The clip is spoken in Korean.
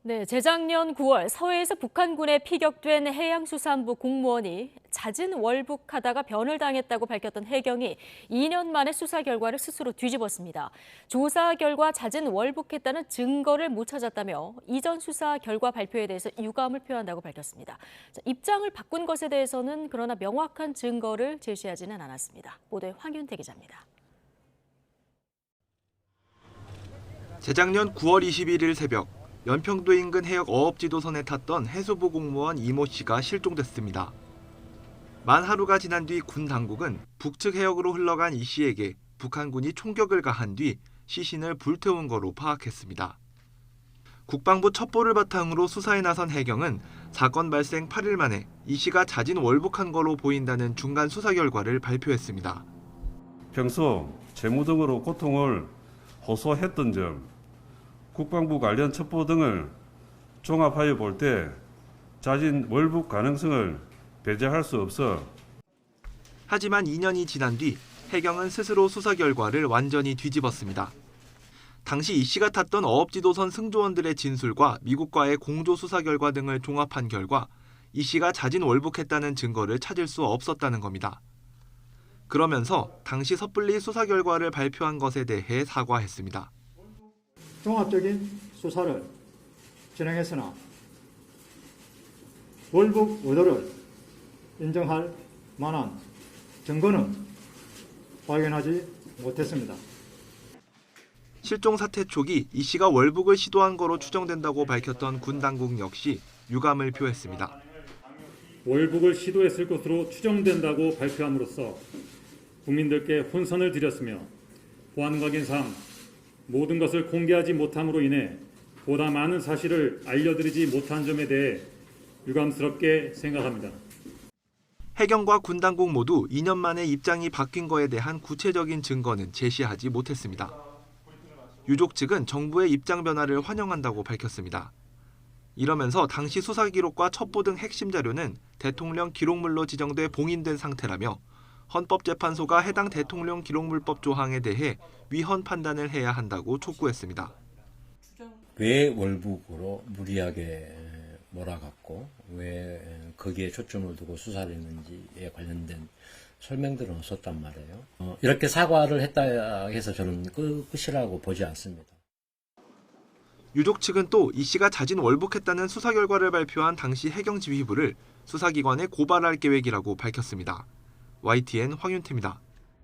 네, 재작년 9월 서해에서 북한군에 피격된 해양수산부 공무원이 자진 월북하다가 변을 당했다고 밝혔던 해경이 2년 만에 수사 결과를 스스로 뒤집었습니다. 조사 결과 자진 월북했다는 증거를 못 찾았다며 이전 수사 결과 발표에 대해서 유감을 표한다고 밝혔습니다. 입장을 바꾼 것에 대해서는 그러나 명확한 증거를 제시하지는 않았습니다. 보도에 황윤태 기자입니다. 재작년 9월 21일 새벽 연평도 인근 해역 어업지도선에 탔던 해수부 공무원 이모 씨가 실종됐습니다. 만 하루가 지난 뒤 군 당국은 북측 해역으로 흘러간 이 씨에게 북한군이 총격을 가한 뒤 시신을 불태운 거로 파악했습니다. 국방부 첩보를 바탕으로 수사에 나선 해경은 사건 발생 8일 만에 이 씨가 자진 월북한 거로 보인다는 중간 수사 결과를 발표했습니다. 평소 재무 등으로 고통을 호소했던 점, 국방부 관련 첩보 등을 종합하여 볼 때 자진 월북 가능성을 배제할 수 없어. 하지만 2년이 지난 뒤 해경은 스스로 수사 결과를 완전히 뒤집었습니다. 당시 이 씨가 탔던 어업지도선 승조원들의 진술과 미국과의 공조 수사 결과 등을 종합한 결과 이 씨가 자진 월북했다는 증거를 찾을 수 없었다는 겁니다. 그러면서 당시 섣불리 수사 결과를 발표한 것에 대해 사과했습니다. 종합적인 수사를 진행했으나 월북 의도를 인정할 만한 증거는 발견하지 못했습니다. 실종 사태 초기 이 씨가 월북을 시도한 거로 추정된다고 밝혔던 군 당국 역시 유감을 표했습니다. 월북을 시도했을 것으로 추정된다고 발표함으로써 국민들께 혼선을 드렸으며 보안 관계상 모든 것을 공개하지 못함으로 인해 보다 많은 사실을 알려드리지 못한 점에 대해 유감스럽게 생각합니다. 해경과 군 당국 모두 2년 만에 입장이 바뀐 거에 대한 구체적인 증거는 제시하지 못했습니다. 유족 측은 정부의 입장 변화를 환영한다고 밝혔습니다. 이러면서 당시 수사 기록과 첩보 등 핵심 자료는 대통령 기록물로 지정돼 봉인된 상태라며 헌법재판소가 해당 대통령 기록물법 조항에 대해 위헌 판단을 해야 한다고 촉구했습니다. 왜 월북으로 무리하게 몰아갔고 왜 거기에 초점을 두고 수사를 했는지에 관련된 설명들은 없었단 말이에요. 이렇게 사과를 했다 해서 저는 끝이라고 보지 않습니다. 유족 측은 또 이 씨가 자진 월북했다는 수사 결과를 발표한 당시 해경지휘부를 수사기관에 고발할 계획이라고 밝혔습니다. YTN 황윤태입니다.